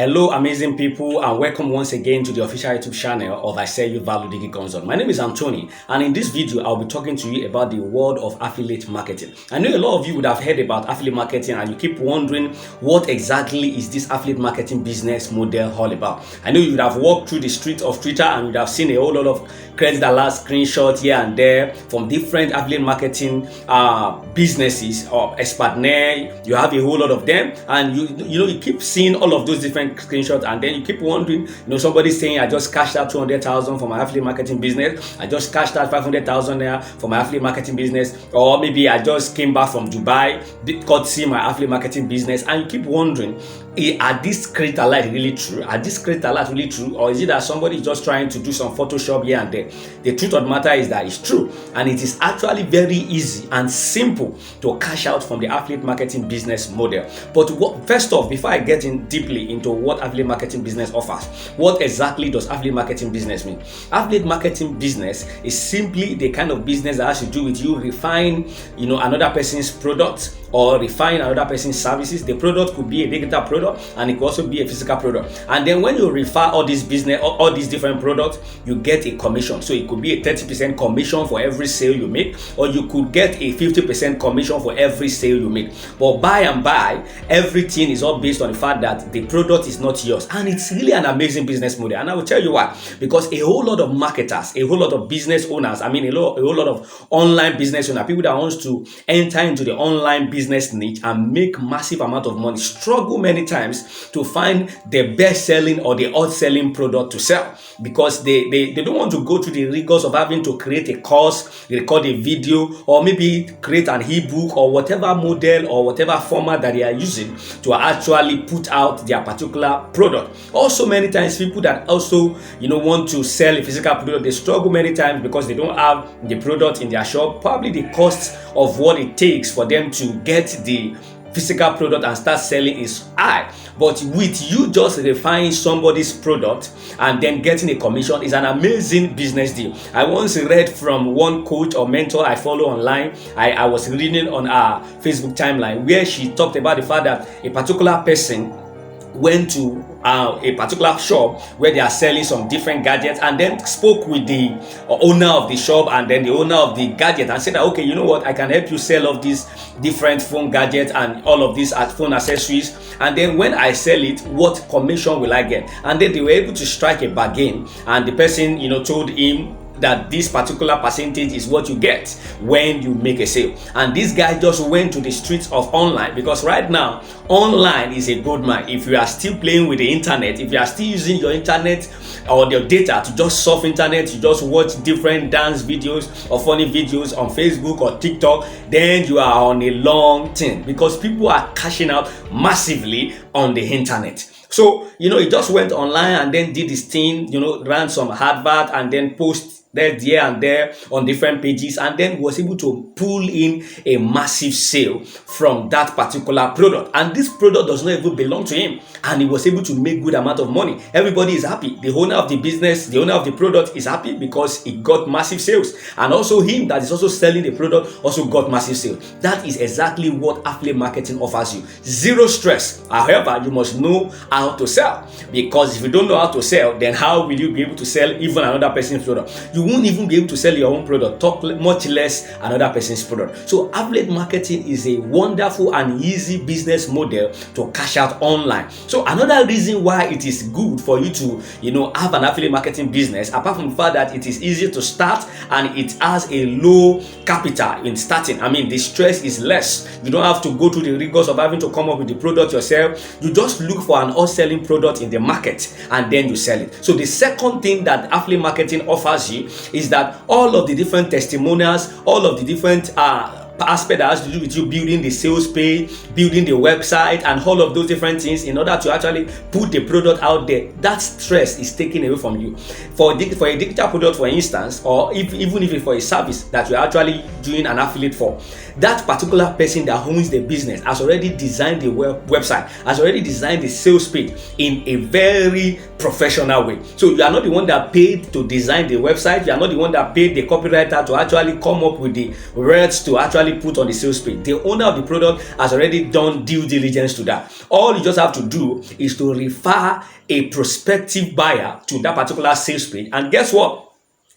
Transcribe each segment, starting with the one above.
Hello, amazing people, and welcome once again to the official YouTube channel of I Sell You Value Digi Consult. My name is Anthony, and in this video, I'll be talking to you about the world of affiliate marketing. I know a lot of you would have heard about affiliate marketing, and you keep wondering what exactly is this affiliate marketing business model all about. I know you would have walked through the streets of Twitter and you would have seen a whole lot of credit alert screenshots here and there from different affiliate marketing businesses or expertner. You have a whole lot of them, and you keep seeing all of those different screenshots, and then you keep wondering, somebody saying, I just cashed out 200,000 for my affiliate marketing business, I just cashed out 500,000 there for my affiliate marketing business, or maybe I just came back from Dubai, courtesy my affiliate marketing business, and you keep wondering, are these credit alerts really true? Are these credit alerts really true, or is it that somebody is just trying to do some Photoshop here and there? The truth of the matter is that it's true, and it is actually very easy and simple to cash out from the affiliate marketing business model. But first off, before I get in deeply into what affiliate marketing business offers, what exactly does affiliate marketing business mean? Affiliate marketing business is simply the kind of business that has to do with you refine, another person's product or refine another person's services. The product could be a digital product, and it could also be a physical product. And then when you refer all these business, all these different products, you get a commission. So it could be a 30% commission for every sale you make, or you could get a 50% commission for every sale you make. But by and by, everything is all based on the fact that the product is not yours, and it's really an amazing business model. And I will tell you why. Because a whole lot of marketers, a whole lot of business owners, a whole lot of online business owners, people that wants to enter into the online business niche and make massive amount of money, struggle many times to find the best selling or the odd selling product to sell, because they don't want to go through the rigors of having to create a course, record a video, or maybe create an ebook or whatever model or whatever format that they are using to actually put out their particular product. Also, many times people that also want to sell a physical product, they struggle many times because they don't have the product in their shop. Probably the cost of what it takes for them to get the physical product and start selling is high. But with you just refining somebody's product and then getting a commission is an amazing business deal. I once read from one coach or mentor I follow online. I was reading on our Facebook timeline where she talked about the fact that a particular person went to a particular shop where they are selling some different gadgets, and then spoke with the owner of the shop and then the owner of the gadget and said that, okay, you know what, I can help you sell all these different phone gadgets and all of these phone accessories, and then when I sell it, what commission will I get? And then they were able to strike a bargain, and the person told him that this particular percentage is what you get when you make a sale. And this guy just went to the streets of online, because right now online is a gold mine. If you are still playing with the internet, if you are still using your internet or your data to just surf internet, you just watch different dance videos or funny videos on Facebook or TikTok, then you are on a long thing, because people are cashing out massively on the internet. So he just went online and then did this thing, ran some advert and then post there and there on different pages, and then was able to pull in a massive sale from that particular product. And this product does not even belong to him, and he was able to make good amount of money. Everybody is happy. The owner of the business, the owner of the product is happy because he got massive sales, and also him that is also selling the product also got massive sales. That is exactly what affiliate marketing offers you. Zero stress. However, you must know how to sell, because if you don't know how to sell, then how will you be able to sell even another person's product? You won't even be able to sell your own product, talk much less another person's product. So affiliate marketing is a wonderful and easy business model to cash out online. So another reason why it is good for you to have an affiliate marketing business, apart from the fact that it is easy to start and it has a low capital in starting. The stress is less. You don't have to go through the rigors of having to come up with the product yourself. You just look for an selling product in the market and then you sell it. So the second thing that affiliate marketing offers you is that all of the different testimonials, all of the different aspect that has to do with you building the sales page, building the website, and all of those different things in order to actually put the product out there, that stress is taken away from you. For a digital product, for instance, or even if it's for a service that you're actually doing an affiliate for, that particular person that owns the business has already designed the website, has already designed the sales page in a very professional way. So you are not the one that paid to design the website, you are not the one that paid the copywriter to actually come up with the words to actually put on the sales page. The owner of the product has already done due diligence to that. All you just have to do is to refer a prospective buyer to that particular sales page, and guess what?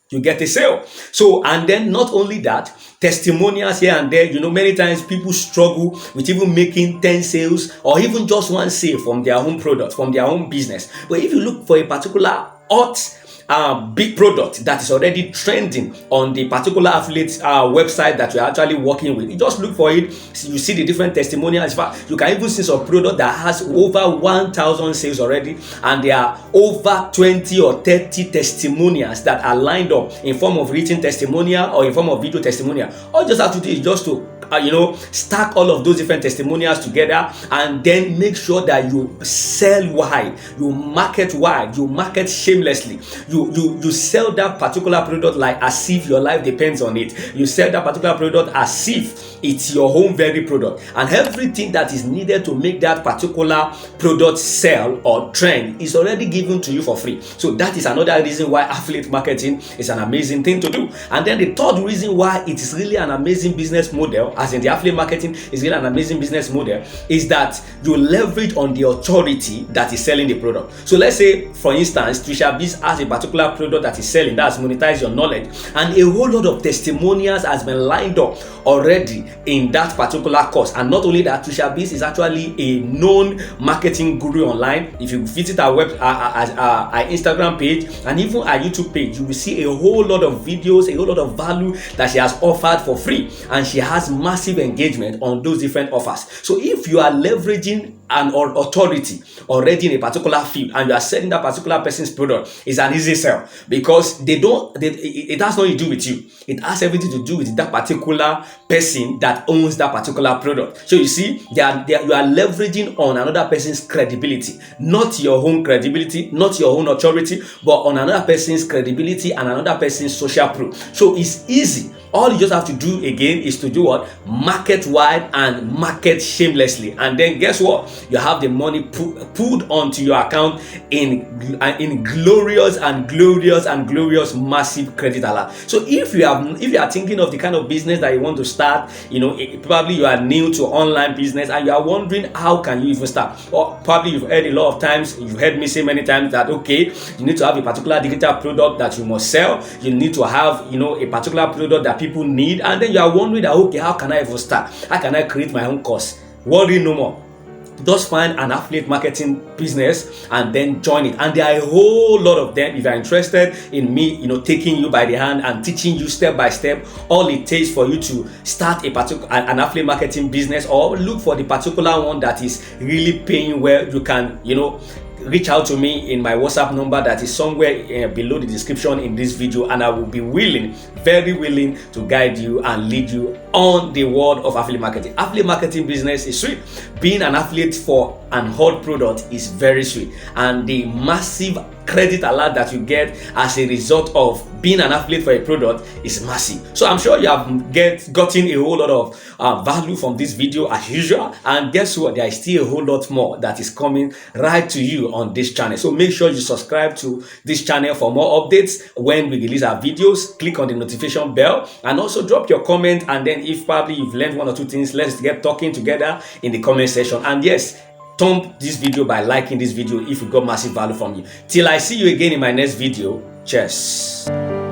You get a sale. So, and then not only that, testimonials here and there. Many times people struggle with even making 10 sales or even just one sale from their own product, from their own business. But if you look for a particular hot big product that is already trending on the particular affiliate website that you're actually working with, you just look for it. You see the different testimonials. In fact, you can even see some product that has over 1,000 sales already, and there are over 20 or 30 testimonials that are lined up in form of written testimonial or in form of video testimonial. All you just have to do is just to stack all of those different testimonials together, and then make sure that you sell wide, you market wide, you market shamelessly. You sell that particular product like as if your life depends on it. You sell that particular product as if it's your own very product, and everything that is needed to make that particular product sell or trend is already given to you for free. So that is another reason why affiliate marketing is an amazing thing to do. And then the third reason why it is really an amazing business model, as in the affiliate marketing is really an amazing business model, is that you leverage on the authority that is selling the product. So let's say, for instance, Trisha Biz has a particular product that is selling, that's monetize your knowledge, and a whole lot of testimonials has been lined up already in that particular course. And not only that, Trisha Biz is actually a known marketing guru online. If you visit our our Instagram page and even our YouTube page, you will see a whole lot of videos, a whole lot of value that she has offered for free, and she has massive engagement on those different offers. So if you are leveraging an authority already in a particular field and you are selling that particular person's product, it's an easy sell, because it has nothing to do with you. It has everything to do with that particular person that owns that particular product. So you see, you are leveraging on another person's credibility, not your own credibility, not your own authority, but on another person's credibility and another person's social proof. So it's easy. All you just have to do again is to do what? Market wide and market shamelessly. And then guess what? You have the money pulled onto your account in glorious massive credit alert. So if you are thinking of the kind of business that you want to start, probably you are new to online business and you are wondering how can you even start, or probably you've heard a lot of times, you've heard me say many times that okay, you need to have a particular digital product that you must sell, you need to have a particular product that people need, and then you are wondering that okay, how can I even start? How can I create my own course? Worry no more. Just find an affiliate marketing business and then join it. And there are a whole lot of them. If you're interested in me, taking you by the hand and teaching you step by step, all it takes for you to start an affiliate marketing business, or look for the particular one that is really paying well, you can, reach out to me in my WhatsApp number that is somewhere below the description in this video, and I will be very willing to guide you and lead you on the world of affiliate marketing. Affiliate marketing business is sweet. Being an affiliate for an hot product is very sweet, and the massive credit alert that you get as a result of being an affiliate for a product is massive. So I'm sure you have gotten a whole lot of value from this video as usual, and guess what, there is still a whole lot more that is coming right to you on this channel. So make sure you subscribe to this channel for more updates when we release our videos. Click on the notification bell and also drop your comment, and then if probably you've learned one or two things, let's get talking together in the comment section. And yes, thumb this video by liking this video if you got massive value from you. Till I see you again in my next video. Cheers.